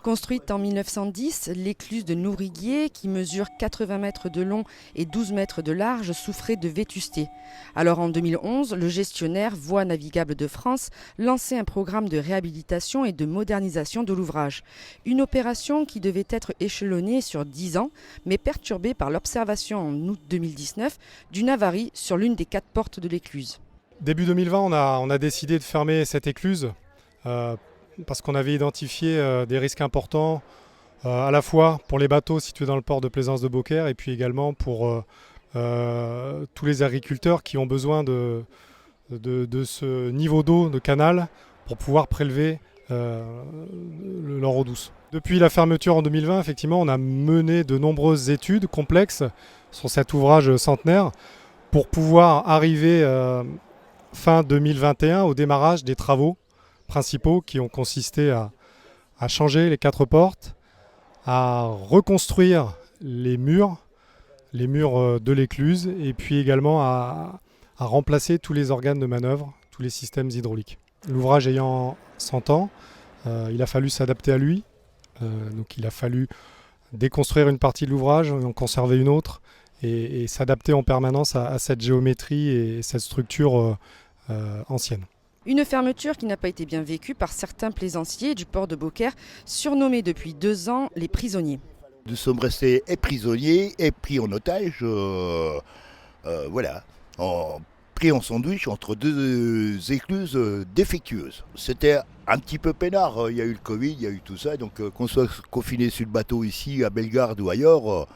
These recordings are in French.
Construite en 1910, l'écluse de Nourriguier, qui mesure 80 mètres de long et 12 mètres de large, souffrait de vétusté. Alors en 2011, le gestionnaire Voies navigables de France lançait un programme de réhabilitation et de modernisation de l'ouvrage. Une opération qui devait être échelonnée sur 10 ans, mais perturbée par l'observation en août 2019 d'une avarie sur l'une des 4 portes de l'écluse. Début 2020, on a décidé de fermer cette écluse parce qu'on avait identifié des risques importants à la fois pour les bateaux situés dans le port de plaisance de Beaucaire et puis également pour tous les agriculteurs qui ont besoin de ce niveau d'eau de canal pour pouvoir prélever leur eau douce. Depuis la fermeture en 2020, effectivement, on a mené de nombreuses études complexes sur cet ouvrage centenaire pour pouvoir arriver fin 2021 au démarrage des travaux principaux qui ont consisté à changer les 4 portes, à reconstruire les murs de l'écluse et puis également à remplacer tous les organes de manœuvre, tous les systèmes hydrauliques. L'ouvrage ayant 100 ans, il a fallu s'adapter à lui. Donc il a fallu déconstruire une partie de l'ouvrage, en conserver une autre et s'adapter en permanence à cette géométrie et cette structure ancienne. Une fermeture qui n'a pas été bien vécue par certains plaisanciers du port de Beaucaire, surnommés depuis 2 ans les prisonniers. Nous sommes restés prisonniers et pris en otage, pris en sandwich entre 2 écluses défectueuses. C'était un petit peu peinard, il y a eu le Covid, il y a eu tout ça, donc qu'on soit confiné sur le bateau ici, à Bellegarde ou ailleurs,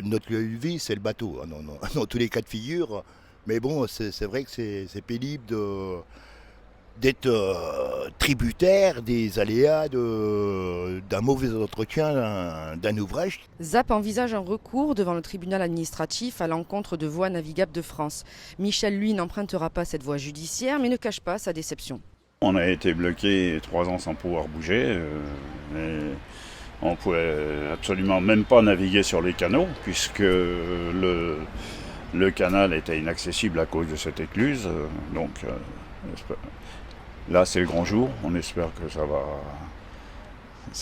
notre lieu de vie c'est le bateau, hein, dans tous les cas de figure. Mais bon, c'est vrai que c'est pénible d'être tributaire des aléas d'un mauvais entretien d'un ouvrage. ZAP envisage un recours devant le tribunal administratif à l'encontre de Voies navigables de France. Michel, lui, n'empruntera pas cette voie judiciaire, mais ne cache pas sa déception. On a été bloqué 3 ans sans pouvoir bouger. Et on ne pouvait absolument même pas naviguer sur les canaux, puisque le canal était inaccessible à cause de cette écluse. Là, c'est le grand jour. On espère que ça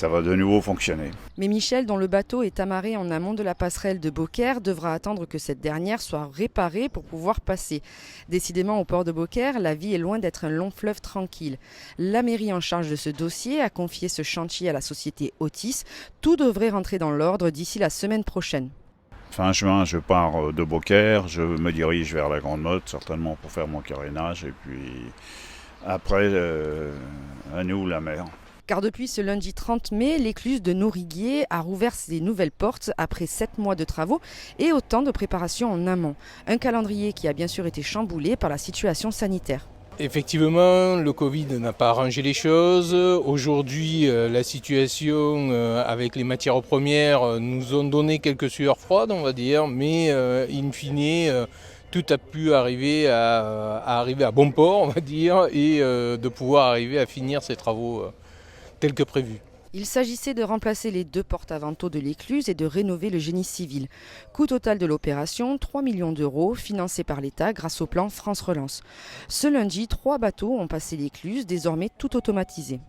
va de nouveau fonctionner. Mais Michel, dont le bateau est amarré en amont de la passerelle de Beaucaire, devra attendre que cette dernière soit réparée pour pouvoir passer. Décidément, au port de Beaucaire, la vie est loin d'être un long fleuve tranquille. La mairie en charge de ce dossier a confié ce chantier à la société Otis. Tout devrait rentrer dans l'ordre d'ici la semaine prochaine. Fin juin, je pars de Beaucaire, je me dirige vers la Grande Motte, certainement pour faire mon carénage, et puis après, à nous, la mer. Car depuis ce lundi 30 mai, l'écluse de Nourriguier a rouvert ses nouvelles portes après 7 mois de travaux et autant de préparations en amont. Un calendrier qui a bien sûr été chamboulé par la situation sanitaire. Effectivement, le Covid n'a pas arrangé les choses. Aujourd'hui, la situation avec les matières premières nous ont donné quelques sueurs froides, on va dire, mais in fine, tout a pu arriver à bon port, on va dire, et de pouvoir arriver à finir ces travaux tels que prévus. Il s'agissait de remplacer les 2 porte-avanteaux de l'écluse et de rénover le génie civil. Coût total de l'opération, 3 millions d'euros, financés par l'État grâce au plan France Relance. Ce lundi, 3 bateaux ont passé l'écluse, désormais tout automatisé.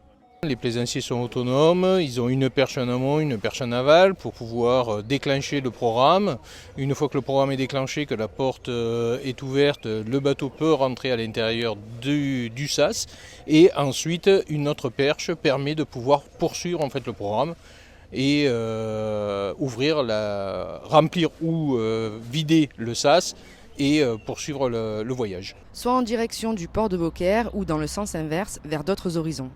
Les plaisanciers sont autonomes, ils ont une perche en amont, une perche en aval pour pouvoir déclencher le programme. Une fois que le programme est déclenché, que la porte est ouverte, le bateau peut rentrer à l'intérieur du sas. Et ensuite, une autre perche permet de pouvoir poursuivre en fait le programme et remplir ou vider le sas et poursuivre le voyage. Soit en direction du port de Beaucaire ou dans le sens inverse vers d'autres horizons.